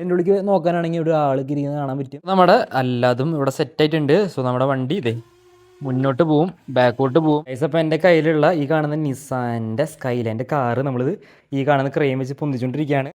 എൻ്റെ ഉള്ളിലേക്ക് നോക്കാനാണെങ്കിൽ ഇവിടെ ആൾ ഇരിക്കുന്നത് കാണാൻ പറ്റും. നമ്മുടെ എല്ലാതും ഇവിടെ സെറ്റായിട്ടുണ്ട്. സോ നമ്മുടെ വണ്ടി ഇതേ മുന്നോട്ട് പോവും, ബാക്കോട്ട് പോവും. അപ്പോൾ എൻ്റെ കയ്യിലുള്ള ഈ കാണുന്ന നിസാൻ്റെ സ്കൈലൈൻ്റെ കാറ് നമ്മളിത് ഈ കാണുന്ന ക്രെയിൻ വെച്ച് പൊന്തിച്ചുകൊണ്ടിരിക്കുകയാണ്.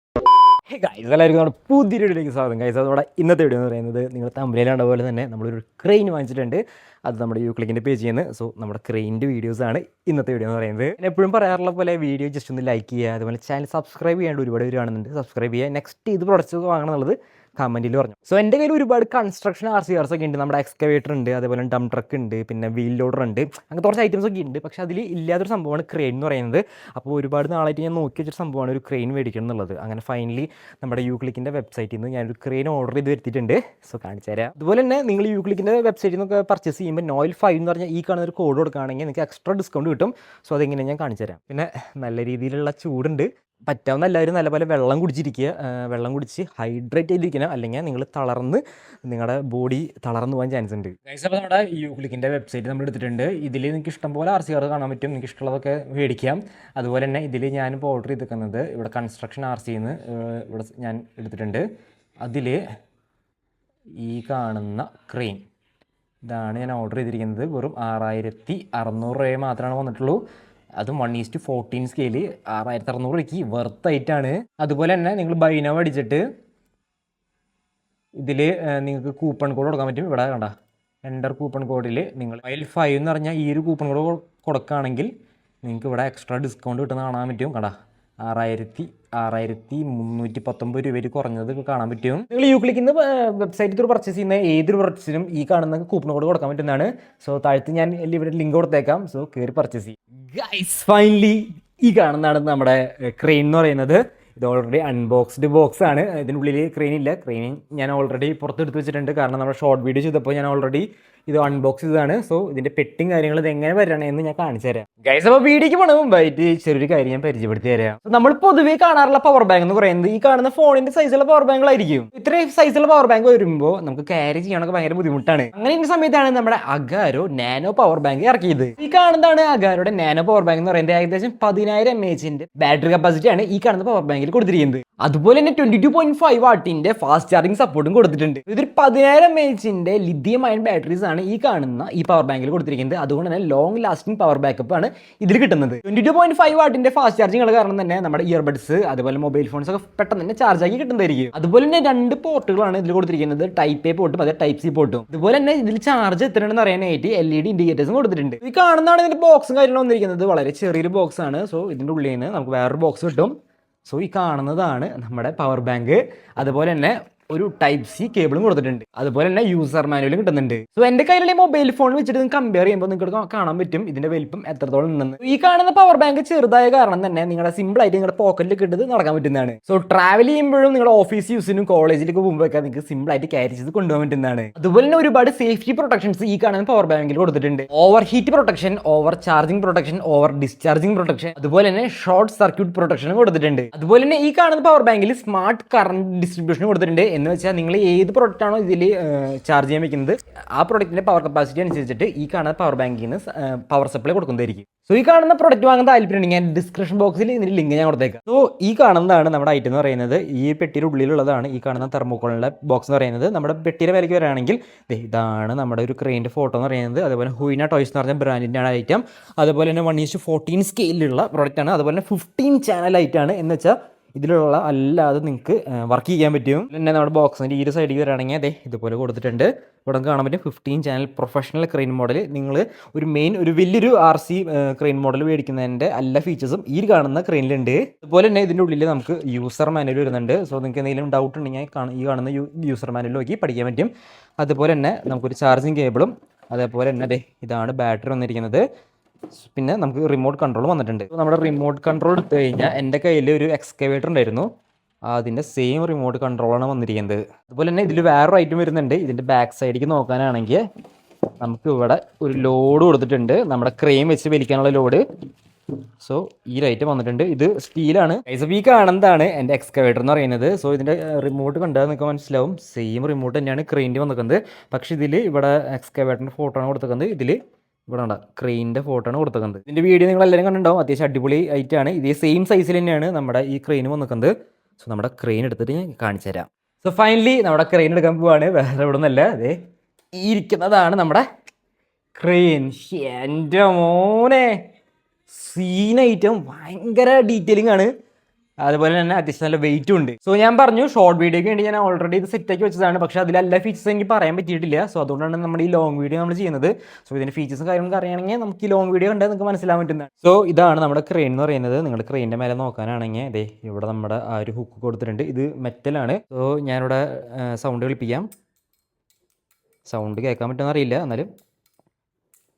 ഗൈസ് എല്ലാവർക്കും നമ്മുടെ പുതിയൊരു വീഡിയോയിലേക്ക് സ്വാഗതം. ഗൈസ് നമ്മുടെ ഇന്നത്തെ വീഡിയോ എന്ന് പറയുന്നത് നിങ്ങൾ തമ്പനയിലുള്ള പോലെ തന്നെ നമ്മളൊരു ക്രെയിൻ വാങ്ങിച്ചിട്ടുണ്ട്. അത് നമ്മുടെ യൂക്ലിക്കിൻ്റെ പേജിൽ നിന്ന്. സോ നമ്മുടെ ക്രെയിനിൻ്റെ വീഡിയോസാണ് ഇന്നത്തെ വീഡിയോ എന്ന് പറയുന്നത്. ഞാൻ എപ്പോഴും പറയാറുള്ള പോലെ വീഡിയോ ജസ്റ്റ് ഒന്ന് ലൈക്ക് ചെയ്യുക, അതുപോലെ ചാനൽ സബ്സ്ക്രൈബ് ചെയ്യാണ്ട് ഒരുപാട് പേര് കാണുന്നുണ്ട്. സബ്സ്ക്രൈബ് ചെയ്യുക. നെക്സ്റ്റ് ഇത് പ്രൊഡക്റ്റ്സ് വാങ്ങണം എന്നുള്ളത് കമൻറ്റിൽ പറഞ്ഞു. സോ എൻ്റെ കയ്യിൽ ഒരുപാട് കൺസ്ട്രക്ഷൻ RCRs ഒക്കെ ഉണ്ട്. നമ്മുടെ എക്സ്കവേറ്റർ ഉണ്ട്, അതേപോലെ ഡം ട്രക്ക് ഉണ്ട്, പിന്നെ വീൽ ലോഡർ ഉണ്ട്, അങ്ങനത്തെ കുറച്ച് ഐറ്റംസ് ഒക്കെ ഉണ്ട്. പക്ഷേ അതിൽ ഇല്ലാത്തൊരു സംഭവമാണ് ക്രെയിൻ എന്ന് പറയുന്നത്. അപ്പോൾ ഒരുപാട് നാളായിട്ട് ഞാൻ നോക്കി വെച്ചൊരു സംഭവമാണ് ഒരു ക്രെയിൻ മേടിക്കണം എന്നുള്ളത്. അങ്ങനെ ഫൈനലി നമ്മുടെ യൂക്ലിക്കിൻ്റെ വെബ്സൈറ്റിൽ നിന്ന് ഞാനൊരു ക്രെയിൻ ഓർഡർ ചെയ്ത് വരുത്തിയിട്ടുണ്ട്. സോ കാണിച്ചു തരാം. അതുപോലെ തന്നെ നിങ്ങൾ യൂക്ലിക്കിൻ്റെ വെബ്സൈറ്റിൽ നിന്നൊക്കെ പർച്ചേസ് ചെയ്യുമ്പോൾ നോയിൽ 5 എന്ന് പറഞ്ഞാൽ ഈ കാണുന്ന ഒരു കോഡ് കൊടുക്കുകയാണെങ്കിൽ നിങ്ങൾക്ക് എക്സ്ട്രാ ഡിസ്കൗണ്ട് കിട്ടും. സോ അതെങ്ങനെ ഞാൻ കാണിച്ചു തരാം. പിന്നെ നല്ല രീതിയിലുള്ള ചൂടുണ്ട്. പറ്റാവുന്ന എല്ലാവരും നല്ലപോലെ വെള്ളം കുടിച്ചിരിക്കുക, വെള്ളം കുടിച്ച് ഹൈഡ്രേറ്റ് ചെയ്തിരിക്കണം, അല്ലെങ്കിൽ നിങ്ങൾ തളർന്ന് നിങ്ങളുടെ ബോഡി തളർന്നു പോകാൻ ചാൻസ് ഉണ്ട്. ഗൈസ് അപ്പോൾ നമ്മുടെ യൂക്ലിക്കിൻ്റെ വെബ്സൈറ്റ് നമ്മൾ എടുത്തിട്ടുണ്ട്. ഇതിൽ നിങ്ങൾക്ക് ഇഷ്ടംപോലെ RCR കാണാൻ പറ്റും, നിങ്ങൾക്ക് ഇഷ്ടമുള്ളതൊക്കെ മേടിക്കാം. അതുപോലെ തന്നെ ഇതിൽ ഞാനിപ്പോൾ ഓർഡർ ചെയ്തിരിക്കുന്നത് ഇവിടെ കൺസ്ട്രക്ഷൻ RCന്ന് ഇവിടെ ഞാൻ എടുത്തിട്ടുണ്ട്. അതിൽ ഈ കാണുന്ന ക്രെയിൻ ഇതാണ് ഞാൻ ഓർഡർ ചെയ്തിരിക്കുന്നത്. വെറും 6600 രൂപ മാത്രമാണ് വന്നിട്ടുള്ളൂ. അതും 1:14 സ്കെയില് 6600 രൂപയ്ക്ക് വെർത്തായിട്ടാണ്. അതുപോലെ തന്നെ നിങ്ങൾ ബൈനവ് അടിച്ചിട്ട് ഇതിൽ നിങ്ങൾക്ക് കൂപ്പൺ കോഡ് കൊടുക്കാൻ പറ്റും. ഇവിടെ കണ്ട എൻ്റർ കൂപ്പൺ കോഡിൽ നിങ്ങൾ മൈൽ 5 എന്ന് പറഞ്ഞാൽ ഈ ഒരു കൂപ്പൺ കോഡ് കൊടുക്കുകയാണെങ്കിൽ നിങ്ങൾക്ക് ഇവിടെ എക്സ്ട്രാ ഡിസ്കൗണ്ട് കിട്ടുന്ന കാണാൻ പറ്റും. കണ്ട 6319 രൂപയിൽ കുറഞ്ഞത് കാണാൻ പറ്റും. നിങ്ങൾ യൂക്ലിക്കിന്ന് വെബ്സൈറ്റിൽ ത്രൂ പർച്ചേസ് ചെയ്യുന്ന ഏതൊരു പ്രൊഡക്ട്സിനും ഈ കാണുന്ന കൂപ്പൺ കോഡ് കൊടുക്കാൻ പറ്റുന്നതാണ്. സോ താഴത്ത് ഞാൻ ഇവിടെ ലിങ്ക് കൊടുത്തേക്കാം. സോ കയറി പർച്ചേസ് ചെയ്യും. ഗൈസ് ഫൈനലി ഈ കാണുന്നതാണ് നമ്മുടെ ക്രെയിൻ എന്ന് പറയുന്നത്. ഇത് ഓൾറെഡി അൺബോക്സ്ഡ് ബോക്സ് ആണ്. ഇതിനുള്ളിൽ ക്രെയിൻ ഇല്ല. ക്രെയിൻ ഞാൻ ഓൾറെഡി പുറത്തെടുത്ത് വെച്ചിട്ടുണ്ട്. കാരണം നമ്മുടെ ഷോർട്ട് വീഡിയോ ചെയ്തപ്പോൾ ഞാൻ ഓൾറെഡി ഇത് അൺബോക്സ് ചെയ്തതാണ്. സോ ഇതിൻ്റെ പെട്ടിങ് കാര്യങ്ങൾ ഇത് എങ്ങനെ വരണേന്ന് ഞാൻ കാണിച്ചു തരാം. ഗൈസ് അപ്പോൾ വീഡിയോക്ക് പോകണ മുമ്പായിട്ട് ചെറിയൊരു കാര്യം ഞാൻ പരിചയപ്പെടുത്തി തരാം. നമ്മൾ പൊതുവേ കാണാറുള്ള പവർ ബാങ്ക് എന്ന് പറയുന്നത് ഈ കാണുന്ന ഫോണിന്റെ സൈസുള്ള പവർ ബാങ്കുകളായിരിക്കും. ഇത്രയും സൈസുള്ള പവർ ബാങ്ക് വരുമ്പോൾ നമുക്ക് ക്യാരി ചെയ്യാനൊക്കെ ഭയങ്കര ബുദ്ധിമുട്ടാണ്. അങ്ങനെ ഈ സമയത്താണ് നമ്മുടെ അഗാരോ നാനോ പവർ ബാങ്ക് ഇറക്കിയത്. ഈ കാണുന്നതാണ് അഗാരോയുടെ നാനോ പവർ ബാങ്ക് എന്ന് പറയുന്നത്. ഏകദേശം 10,000 mAh ബാറ്ററി കപ്പാസിറ്റി ആണ് ഈ കാണുന്ന പവർ ബാങ്കിൽ കൊടുത്തിരിക്കുന്നത്. അതുപോലെ തന്നെ 22.5 വാട്ടിന്റെ ഫാസ്റ്റ് ചാർജിങ് സപ്പോർട്ടും കൊടുത്തിട്ടുണ്ട്. ഇതൊരു 10,000 mAh ലിഥിയം അയൺ ബാറ്ററീസ് ആണ് ഈ കാണുന്ന ഈ പവർ ബാങ്കിൽ കൊടുത്തിരിക്കുന്നത്. അതുകൊണ്ട് തന്നെ ലോങ് ലാസ്റ്റിംഗ് പവർ ബാക്കപ്പ് ആണ് ഇതിൽ കിട്ടുന്നത്. 22.5 വാട്ടിന്റെ ഫാസ്റ്റ് ചാർജിങ് കാരണം തന്നെ നമ്മുടെ ഇയർബഡ്സ് അതുപോലെ മൊബൈൽ ഫോൺസ് ഒക്കെ പെട്ടെന്ന് തന്നെ ചാർജ് ആക്കി കിട്ടുന്നതായിരിക്കും. അതുപോലെ തന്നെ 2 പോർട്ടുകളാണ് ഇതിൽ കൊടുത്തിരിക്കുന്നത്, ടൈപ്പ് എ പോർട്ടും അതേ ടൈപ്പ് സി പോർട്ടും. അതുപോലെ തന്നെ ഇതിൽ ചാർജ് എത്രയാണെന്ന് അറിയാനായിട്ട് LED ഇൻഡിക്കേറ്റേഴ്സും കൊടുത്തിട്ടുണ്ട്. ഈ കാണുന്നതാണ് ഇതിന്റെ ബോക്സും കാര്യങ്ങളും വന്നിരിക്കുന്നത്. വളരെ ചെറിയൊരു ബോക്സ് ആണ്. സോ ഇതിന്റെ ഉള്ളിൽ നിന്ന് നമുക്ക് വേറൊരു ബോക്സ് കിട്ടും. സോ ഈ കാണുന്നതാണ് നമ്മുടെ പവർ ബാങ്ക്. അതുപോലെ തന്നെ ഒരു ടൈപ്പ് സി കേബിളും കൊടുത്തിട്ടുണ്ട്. അതുപോലെ തന്നെ യൂസർ മാനുവലും കിട്ടുന്നുണ്ട്. സോ എൻ്റെ കയ്യിലുള്ള മൊബൈൽ ഫോൺ വെച്ചിട്ട് നിങ്ങൾക്ക് കമ്പയർ ചെയ്യുമ്പോൾ നിങ്ങൾക്ക് കാണാൻ പറ്റും ഇതിന്റെ വലിപ്പം എത്രത്തോളം ഉണ്ടെന്ന്. ഈ കാണുന്ന പവർ ബാങ്ക് ചെറുതായ കാരണം തന്നെ നിങ്ങളുടെ സിമ്പിൾ ആയിട്ട് നിങ്ങളുടെ പോക്കറ്റിൽ കിട്ടുന്നത് നടക്കാൻ പറ്റുന്നതാണ്. സോ ട്രാവൽ ചെയ്യുമ്പോഴും നിങ്ങളുടെ ഓഫീസ് യൂസിനും കോളേജിലേക്ക് പോകുമ്പോഴൊക്കെ നിങ്ങൾക്ക് സിമ്പിൾ ആയിട്ട് ക്യാരി ചെയ്ത് കൊണ്ടുപോകാൻ പറ്റുന്നതാണ്. അതുപോലെ തന്നെ ഒരുപാട് സേഫ്റ്റി പ്രൊട്ടക്ഷൻസ് ഈ കാണുന്ന പവർ ബാങ്കിൽ കൊടുത്തിട്ടുണ്ട്. Over heat protection, over charging protection, over discharging protection, അതുപോലെ തന്നെ ഷോർട്ട് സർക്യൂട്ട് പ്രൊട്ടക്ഷനും കൊടുത്തിട്ടുണ്ട്. അതുപോലെ തന്നെ ഈ കാണുന്ന പവർ ബാങ്കിൽ സ്മാർട്ട് കറന്റ് ഡിസ്ട്രിബ്യൂഷൻ കൊടുത്തിട്ടുണ്ട്. എന്ന് വെച്ചാൽ നിങ്ങൾ ഏത് പ്രൊഡക്റ്റ് ആണോ ഇതിൽ ചാർജ് ചെയ്യാൻ വെക്കുന്നത് ആ പ്രൊഡക്റ്റിന്റെ പവർ കപ്പാസിറ്റി അനുസരിച്ചിട്ട് ഈ കാണുന്ന പവർ ബാങ്കിൽ നിന്ന് പവർ സപ്ലൈ കൊടുക്കുന്നതായിരിക്കും. സോ ഈ കാണുന്ന പ്രൊഡക്റ്റ് വാങ്ങാൻ താല്പര്യമുണ്ടെങ്കിൽ ഞാൻ ഡിസ്ക്രിപ്ഷൻ ബോക്സിൽ ഇതിന്റെ ലിങ്ക് ഞാൻ കൊടുത്തേക്കാം. സോ ഈ കാണുന്നതാണ് നമ്മുടെ ഐറ്റം എന്ന് പറയുന്നത്. ഈ പെട്ടിയുടെ ഉള്ളിലുള്ളതാണ് ഈ കാണുന്ന തെർമോക്കോളിന്റെ ബോക്സ് എന്ന് പറയുന്നത്. നമ്മുടെ പെട്ടിയുടെ വിലയ്ക്ക് വരികയാണെങ്കിൽ ഇതാണ് നമ്മുടെ ഒരു ക്രെയിൻ്റെ ഫോട്ടോ എന്ന് പറയുന്നത്. അതുപോലെ ഹുയിന ടോയ്സ് എന്ന് പറഞ്ഞ ബ്രാൻഡിൻ്റെ ആണ് ഐറ്റം. അതുപോലെ തന്നെ 1:14 സ്കെയിലുള്ള പ്രോഡക്റ്റ് ആണ്. അതുപോലെ തന്നെ 15 ചാനൽ ആയിട്ടാണ്. എന്ന് വെച്ചാൽ ഇതിലുള്ള അല്ലാതെ നിങ്ങൾക്ക് വർക്ക് ചെയ്യാൻ പറ്റും. പിന്നെ നമ്മുടെ ബോക്സിൻ്റെ ഈ ഒരു സൈഡിൽ വരികയാണെങ്കിൽ അതെ ഇതുപോലെ കൊടുത്തിട്ടുണ്ട്. ഇവിടെ കാണാൻ പറ്റും 15 ചാനൽ പ്രൊഫഷണൽ ക്രെയിൻ മോഡൽ. നിങ്ങൾ ഒരു വലിയൊരു RC ക്രെയിൻ മോഡൽ മേടിക്കുന്നതിൻ്റെ എല്ലാ ഫീച്ചേഴ്സും ഈ കാണുന്ന ക്രെയിനിലുണ്ട്. അതുപോലെ തന്നെ ഇതിൻ്റെ ഉള്ളിൽ നമുക്ക് യൂസർ മാനുവൽ വരുന്നുണ്ട്. സോ നിങ്ങൾക്ക് എന്തെങ്കിലും ഡൗട്ട് ഉണ്ടെങ്കിൽ ഈ കാണുന്ന യൂസർ മാനുവൽ നോക്കി പഠിക്കാൻ പറ്റും. അതുപോലെ തന്നെ നമുക്കൊരു ചാർജിങ് കേബിളും അതേപോലെ തന്നെ അതെ ഇതാണ് ബാറ്ററി വന്നിരിക്കുന്നത്. പിന്നെ നമുക്ക് റിമോട്ട് കൺട്രോൾ വന്നിട്ടുണ്ട്. നമ്മുടെ റിമോട്ട് കൺട്രോൾ എടുത്തു കഴിഞ്ഞാൽ എൻ്റെ കയ്യിൽ ഒരു എക്സ്കവേറ്റർ ഉണ്ടായിരുന്നു. അതിൻ്റെ സെയിം റിമോട്ട് കൺട്രോളാണ് വന്നിരിക്കുന്നത്. അതുപോലെ തന്നെ ഇതിൽ വേറൊരു ഐറ്റം വരുന്നുണ്ട്. ഇതിൻ്റെ ബാക്ക് സൈഡിലേക്ക് നോക്കാനാണെങ്കിൽ നമുക്ക് ഇവിടെ ഒരു ലോഡ് കൊടുത്തിട്ടുണ്ട്, നമ്മുടെ ക്രെയിൻ വെച്ച് വലിക്കാനുള്ള ലോഡ്. സോ ഈ ഐറ്റം വന്നിട്ടുണ്ട്. ഇത് സ്റ്റീലാണ്. ഈ കാണുന്നതാണ് എൻ്റെ എക്സ്കവേറ്റർ എന്ന് പറയുന്നത്. സോ ഇതിൻ്റെ റിമോട്ട് കണ്ടാൽ നിങ്ങൾക്ക് മനസ്സിലാവും സെയിം റിമോട്ട് തന്നെയാണ് ക്രെയിനിൽ വന്നിരിക്കുന്നത്. പക്ഷേ ഇതിൽ ഇവിടെ എക്സ്കവേറ്ററിൻ്റെ ഫോട്ടോ ആണ് കൊടുത്തിരിക്കുന്നത്. ഇതിൽ ഇവിടെ ഉണ്ട് ക്രെയിനിൻ്റെ ഫോട്ടോ ആണ് കൊടുത്തിരിക്കുന്നത്. ഇതിൻ്റെ വീഡിയോ നിങ്ങൾ എല്ലാവരും കണ്ടിട്ടുണ്ടാവും. അത്യാവശ്യം അടിപൊളി ആയിട്ടാണ്. ഇതേ സെയിം സൈസിൽ തന്നെയാണ് നമ്മുടെ ഈ ക്രെയിൻ വന്നിരിക്കുന്നത്. സോ നമ്മുടെ ക്രെയിൻ എടുത്തിട്ട് ഞാൻ കാണിച്ചു തരാം. സോ ഫൈനലി നമ്മുടെ ക്രെയിൻ എടുക്കാൻ പോവാണ്. വേറെ ഇവിടെ നിന്നല്ല, അതെ ഈ ഇരിക്കുന്നതാണ് നമ്മുടെ ക്രെയിൻ. എൻ്റെ മോനെ സീൻ ഐറ്റം, ഭയങ്കര ഡീറ്റെയിലിംഗ് ആണ്. അതുപോലെ തന്നെ അത്യാവശ്യം നല്ല വെയിറ്റും ഉണ്ട്. സോ ഞാൻ പറഞ്ഞു ഷോർട്ട് വീഡിയോയ്ക്ക് വേണ്ടി ഞാൻ ഓൾറെഡി ഇത് സെറ്റാക്കി വെച്ചതാണ്. പക്ഷേ അതിലെല്ലാ ഫീച്ചേഴ്സ് എനിക്ക് പറയാൻ പറ്റിയിട്ടില്ല. സോ അതുകൊണ്ടാണ് നമ്മുടെ ഈ ലോങ് വീഡിയോ നമ്മൾ ചെയ്യുന്നത്. സോ ഇതിൻ്റെ ഫീച്ചേഴ്സും കാര്യങ്ങളൊക്കെ അറിയണമെങ്കിൽ നമുക്ക് ഈ ലോങ് വീഡിയോ കണ്ടാൽ നിങ്ങൾക്ക് മനസ്സിലാൻ പറ്റുന്നതാണ്. സോ ഇതാണ് നമ്മുടെ ക്രെയിൻ എന്ന് പറയുന്നത്. നിങ്ങൾ ക്രെയിൻ്റെ മേലെ നോക്കാനാണെങ്കിൽ അതെ ഇവിടെ നമ്മുടെ ആ ഒരു ഹുക്ക് കൊടുത്തിട്ടുണ്ട്. ഇത് മെറ്റലാണ്. സോ ഞാനിവിടെ സൗണ്ട് കളിപ്പിക്കാം. സൗണ്ട് കേൾക്കാൻ പറ്റുമെന്ന് അറിയില്ല, എന്നാലും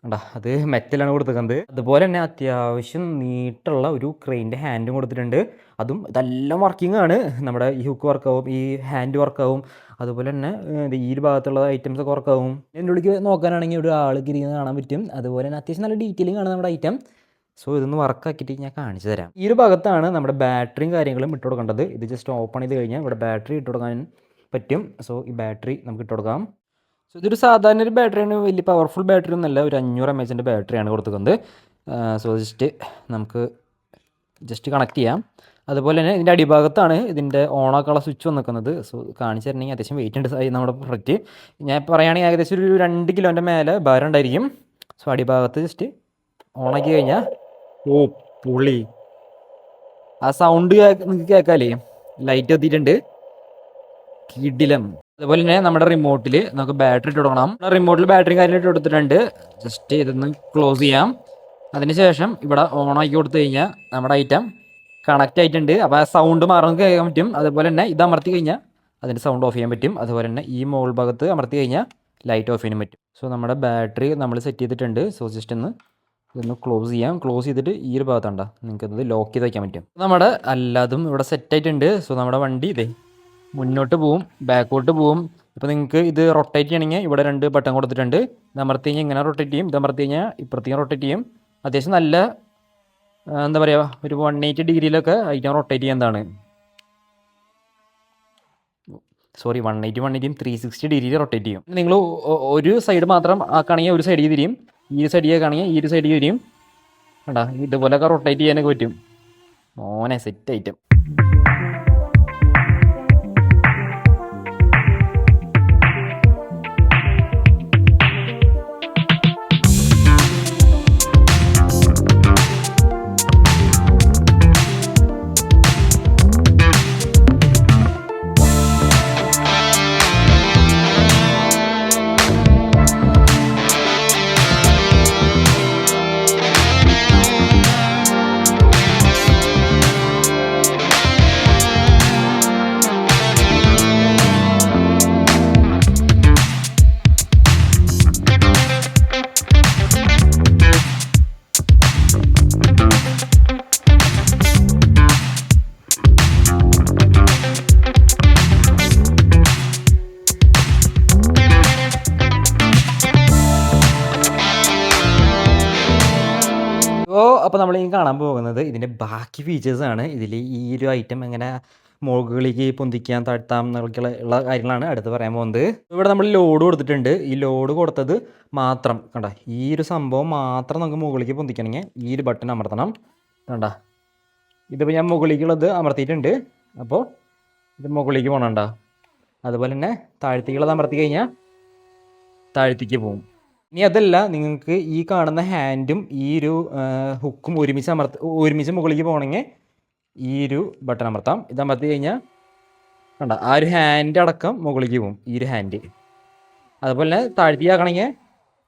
കണ്ടാ അത് മെറ്റലാണ് കൊടുത്തിരിക്കുന്നത്. അതുപോലെ തന്നെ അത്യാവശ്യം നീട്ടുള്ള ഒരു ക്രെയിൻ്റെ ഹാൻഡും കൊടുത്തിട്ടുണ്ട്. അതും ഇതെല്ലാം വർക്കിംഗ് ആണ്. നമ്മുടെ ഈ ഹുക്ക് വർക്കാവും, ഈ ഹാൻഡ് വർക്കാവും, അതുപോലെ തന്നെ ഈ ഒരു ഭാഗത്തുള്ള ഐറ്റംസ് ഒക്കെ വർക്കാവും. എൻ്റെ ഉള്ളിലേക്ക് നോക്കാനാണെങ്കിൽ ഒരു ആൾ ഇരിക്കുന്നത് കാണാൻ പറ്റും. അതുപോലെ തന്നെ അത്യാവശ്യം നല്ല ഡീറ്റെയിലിംഗ് ആണ് നമ്മുടെ ഐറ്റം. സോ ഇതൊന്ന് വർക്കാക്കിയിട്ട് ഞാൻ കാണിച്ചു തരാം. ഈ ഒരു ഭാഗത്താണ് നമ്മുടെ ബാറ്ററിയും കാര്യങ്ങളും ഇട്ട് കൊടുക്കേണ്ടത്. ഇത് ജസ്റ്റ് ഓപ്പൺ ചെയ്ത് കഴിഞ്ഞാൽ ഇവിടെ ബാറ്ററി ഇട്ട് കൊടുക്കാൻ പറ്റും. സോ ഈ ബാറ്ററി നമുക്ക് ഇട്ട് കൊടുക്കാം. സോ ഇതൊരു സാധാരണ ഒരു ബാറ്ററിയാണ്, വലിയ പവർഫുൾ ബാറ്ററി ഒന്നുമല്ല. ഒരു 500 mAh ബാറ്ററിയാണ് കൊടുക്കുന്നത്. സോ ജസ്റ്റ് നമുക്ക് ജസ്റ്റ് കണക്ട് ചെയ്യാം. അതുപോലെ തന്നെ ഇതിൻ്റെ അടിഭാഗത്താണ് ഇതിൻ്റെ ഓണാക്കാനുള്ള സ്വിച്ച് വന്നിരിക്കുന്നത്. സോ കാണിച്ചു തരണമെങ്കിൽ അത്യാവശ്യം വെയിറ്റ് ഉണ്ട് നമ്മുടെ പ്രൊഡക്റ്റ്. ഞാൻ പറയുകയാണെങ്കിൽ ഏകദേശം ഒരു 2 കിലോൻ്റെ മേലെ ഭാരം ഉണ്ടായിരിക്കും. സോ അടിഭാഗത്ത് ജസ്റ്റ് ഓണാക്കി കഴിഞ്ഞാൽ ഓ പുള്ളി ആ സൗണ്ട് നിങ്ങൾക്ക് കേൾക്കാമല്ലേ, ലൈറ്റ് എത്തിയിട്ടുണ്ട്, കിടിലം. അതുപോലെ തന്നെ നമ്മുടെ റിമോട്ടിൽ നമുക്ക് ബാറ്ററി ഇട്ട് കൊടുക്കണം. റിമോട്ടിൽ ബാറ്ററി കാര്യമായിട്ട് ഇട്ട് കൊടുത്തിട്ടുണ്ട്. ജസ്റ്റ് ഇതൊന്ന് ക്ലോസ് ചെയ്യാം. അതിനുശേഷം ഇവിടെ ഓൺ ആക്കി കൊടുത്തു കഴിഞ്ഞാൽ നമ്മുടെ ഐറ്റം കണക്റ്റ് ആയിട്ടുണ്ട്. അപ്പോൾ ആ സൗണ്ട് മാറുന്നത് കേൾക്കാൻ പറ്റും. അതുപോലെ തന്നെ ഇത് അമർത്തി കഴിഞ്ഞാൽ അതിൻ്റെ സൗണ്ട് ഓഫ് ചെയ്യാൻ പറ്റും. അതുപോലെ തന്നെ ഈ മോൾ ഭാഗത്ത് അമർത്തി കഴിഞ്ഞാൽ ലൈറ്റ് ഓഫ് ചെയ്യാൻ പറ്റും. സോ നമ്മുടെ ബാറ്ററി നമ്മൾ സെറ്റ് ചെയ്തിട്ടുണ്ട്. സോ ജസ്റ്റ് ഇതൊന്ന് ക്ലോസ് ചെയ്യാം. ക്ലോസ് ചെയ്തിട്ട് ഈ ഒരു ഭാഗത്തുണ്ടോ നിങ്ങൾക്കത് ലോക്ക് ചെയ്ത് വയ്ക്കാൻ പറ്റും. നമ്മുടെ എല്ലാതും ഇവിടെ സെറ്റ് ആയിട്ടുണ്ട്. സോ നമ്മുടെ വണ്ടി ഇതേ മുന്നോട്ട് പോവും, ബാക്കോട്ട് പോവും. ഇപ്പോൾ നിങ്ങൾക്ക് ഇത് റൊട്ടേറ്റ് ചെയ്യണമെങ്കിൽ ഇവിടെ 2 ബട്ടൺ കൊടുത്തിട്ടുണ്ട്. ഇത് അമർത്തി കഴിഞ്ഞാൽ ഇങ്ങനെ റൊട്ടേറ്റ് ചെയ്യും, ഇത് അമർത്തി കഴിഞ്ഞാൽ ഇപ്പുറത്തേക്കും റൊട്ടേറ്റ് ചെയ്യും. അത്യാവശ്യം നല്ല എന്താ പറയുക, ഒരു 180 ഡിഗ്രിയിലൊക്കെ ഐറ്റം റൊട്ടേറ്റ് ചെയ്യുന്നതാണ്. സോറി 180 360 ഡിഗ്രിയിൽ റൊട്ടേറ്റ് ചെയ്യും. നിങ്ങൾ ഒരു സൈഡ് മാത്രം ആക്കുകയാണെങ്കിൽ ഒരു സൈഡിൽ തിരിയും, ഈ സൈഡിൽ ആക്കുകയാണെങ്കിൽ ഈ ഒരു സൈഡിൽ തിരിയും. കണ്ടാ ഇതുപോലെയൊക്കെ റൊട്ടേറ്റ് ചെയ്യാനൊക്കെ പറ്റും. മോനെ സെറ്റ് ഐറ്റം. അപ്പോൾ നമ്മൾ ഈ കാണാൻ പോകുന്നത് ഇതിൻ്റെ ബാക്കി ഫീച്ചേഴ്സാണ്. ഇതിൽ ഈ ഒരു ഐറ്റം എങ്ങനെ മുകളിലേക്ക് പൊന്തിക്കാൻ താഴ്ത്താം എന്നൊക്കെയുള്ള കാര്യങ്ങളാണ് അടുത്ത് പറയാൻ പോകുന്നത്. ഇവിടെ നമ്മൾ ലോഡ് കൊടുത്തിട്ടുണ്ട്. ഈ ലോഡ് കൊടുത്തത് മാത്രം കണ്ട, ഈ ഒരു സംഭവം മാത്രം നമുക്ക് മുകളിലേക്ക് പൊന്തിക്കണമെങ്കിൽ ഈ ഒരു ബട്ടൺ അമർത്തണം. കണ്ട ഇതിപ്പോൾ ഞാൻ മുകളിലേക്കുള്ളത് അമർത്തിയിട്ടുണ്ട്. അപ്പോൾ ഇത് മുകളിലേക്ക് പോകണണ്ട. അതുപോലെ തന്നെ താഴ്ത്തേക്കുള്ളത് അമർത്തി കഴിഞ്ഞാൽ താഴ്ത്തേക്ക് പോകും. ഇനി അതല്ല, നിങ്ങൾക്ക് ഈ കാണുന്ന ഹാൻഡും ഈ ഒരു ഹുക്കും ഒരുമിച്ച് മുകളിലേക്ക് പോകണമെങ്കിൽ ഈ ഒരു ബട്ടൺ അമർത്താം. ഇത് അമർത്തി കഴിഞ്ഞാൽ കണ്ട ആ ഒരു ഹാൻഡ് അടക്കം മുകളിലേക്ക് പോകും, ഈ ഒരു ഹാൻഡ്. അതുപോലെ തന്നെ താഴ്ത്തിയാക്കണമെങ്കിൽ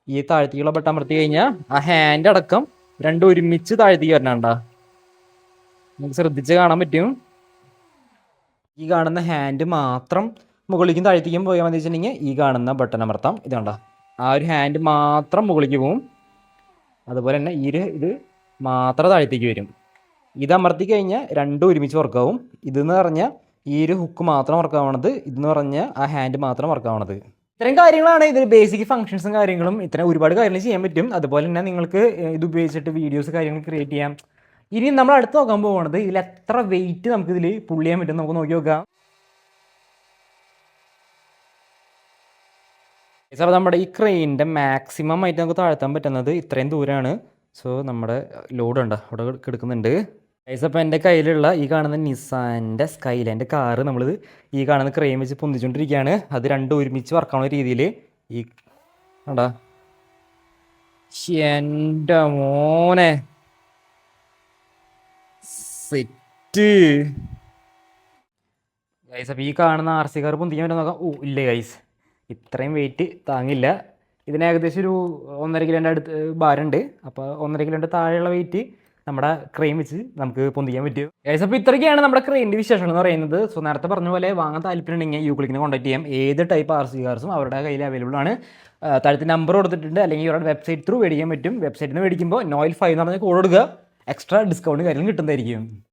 ഈ താഴ്ത്തിയുള്ള ബട്ടൺ അമർത്തി കഴിഞ്ഞാൽ ആ ഹാൻഡ് അടക്കം രണ്ടും ഒരുമിച്ച് താഴ്ത്തേക്ക് വരണണ്ട. നിങ്ങൾക്ക് ശ്രദ്ധിച്ച് കാണാൻ പറ്റും. ഈ കാണുന്ന ഹാൻഡ് മാത്രം മുകളിലേക്കും താഴ്ത്തേക്കും പോയാൽ മതി വെച്ചിട്ടുണ്ടെങ്കിൽ ഈ കാണുന്ന ബട്ടൺ അമർത്താം. ഇത് കണ്ട ആ ഒരു ഹാൻഡ് മാത്രം മുകളിലേക്ക് പോവും. അതുപോലെ തന്നെ ഇത് മാത്രം താഴത്തേക്ക് വരും. ഇത് അമർത്തി കഴിഞ്ഞാൽ രണ്ടും ഒരുമിച്ച് വർക്കാവും. ഇതെന്ന് പറഞ്ഞാൽ ഈ ഒരു ഹുക്ക് മാത്രം വർക്കാവണത്, ഇതെന്ന് പറഞ്ഞാൽ ആ ഹാൻഡ് മാത്രം വർക്കാവണത്. ഇത്തരം കാര്യങ്ങളാണ് ഇതിൽ ബേസിക് ഫംഗ്ഷൻസും കാര്യങ്ങളും. ഇത്തരം ഒരുപാട് കാര്യങ്ങൾ ചെയ്യാൻ പറ്റും. അതുപോലെ തന്നെ നിങ്ങൾക്ക് ഇത് ഉപയോഗിച്ചിട്ട് വീഡിയോസ് കാര്യങ്ങൾ ക്രിയേറ്റ് ചെയ്യാം. ഇനി നമ്മൾ അടുത്ത് നോക്കാൻ പോകുന്നത് ഇതിൽ എത്ര വെയിറ്റ് നമുക്ക് ഇതിൽ പുള്ള് ചെയ്യാൻ പറ്റും നമുക്ക് നോക്കി നോക്കാം. അപ്പോൾ നമ്മുടെ ഈ ക്രെയിനിൻ്റെ മാക്സിമം ആയിട്ട് നമുക്ക് താഴ്ത്താൻ പറ്റുന്നത് ഇത്രയും ദൂരമാണ്. സോ നമ്മുടെ ലോഡ് ഉണ്ട് അവിടെ കിടക്കുന്നുണ്ട്. ഗൈസ് അപ്പോൾ എൻ്റെ കയ്യിലുള്ള ഈ കാണുന്ന നിസാൻ്റെ സ്കൈലൈൻ്റെ കാറ് നമ്മളിത് ഈ കാണുന്ന ക്രെയിൻ വെച്ച് പൊന്തിച്ചുകൊണ്ടിരിക്കുകയാണ്. അത് രണ്ടും ഒരുമിച്ച് വർക്കാവുന്ന രീതിയിൽ ഈ ആടാ എൻ്റെ മോനെ സെറ്റ് ഗൈസ്. അപ്പോൾ ഈ കാണുന്ന ആർ സി കാർ പൊന്തിക്കാൻ പറ്റുന്ന നോക്കാം. ഓ ഇല്ല ഗൈസ്, ഇത്രയും വെയിറ്റ് താങ്ങില്ല. ഇതിന് ഏകദേശം ഒരു 1.5 കിലോൻ്റെ അടുത്ത് ഭാരമുണ്ട്. അപ്പോൾ 1.5 കിലോൻ്റെ താഴെയുള്ള വെയിറ്റ് നമ്മുടെ ക്രെയിൻ വെച്ച് നമുക്ക് പൊന്തിക്കാൻ പറ്റും ഗൈസ്. അപ്പോൾ ഇത്രയൊക്കെയാണ് നമ്മുടെ ക്രെയിൻ്റെ വിശേഷം എന്ന് പറയുന്നത്. സോ നേരത്തെ പറഞ്ഞ പോലെ വാങ്ങാൻ താല്പര്യമുണ്ടെങ്കിൽ യൂക്ലിക്കിനെ കോൺടാക്ട് ചെയ്യാം. ഏത് ടൈപ്പ് ആർ സി കാർസും അവരുടെ കയ്യിൽ അവൈലബിൾ ആണ്. താഴത്തെ നമ്പർ കൊടുത്തിട്ടുണ്ട്, അല്ലെങ്കിൽ ഇവരുടെ വെബ്സൈറ്റ് ത്രൂ മേടിക്കാൻ പറ്റും. വെബ്സൈറ്റിൽ നിന്ന് മേടിക്കുമ്പോൾ നോയിൽ 5 എന്ന് പറഞ്ഞ കോഡ് കൊടുക്കുക, എക്സ്ട്രാ ഡിസ്കൗണ്ട് കാര്യങ്ങളും കിട്ടുന്നതായിരിക്കും.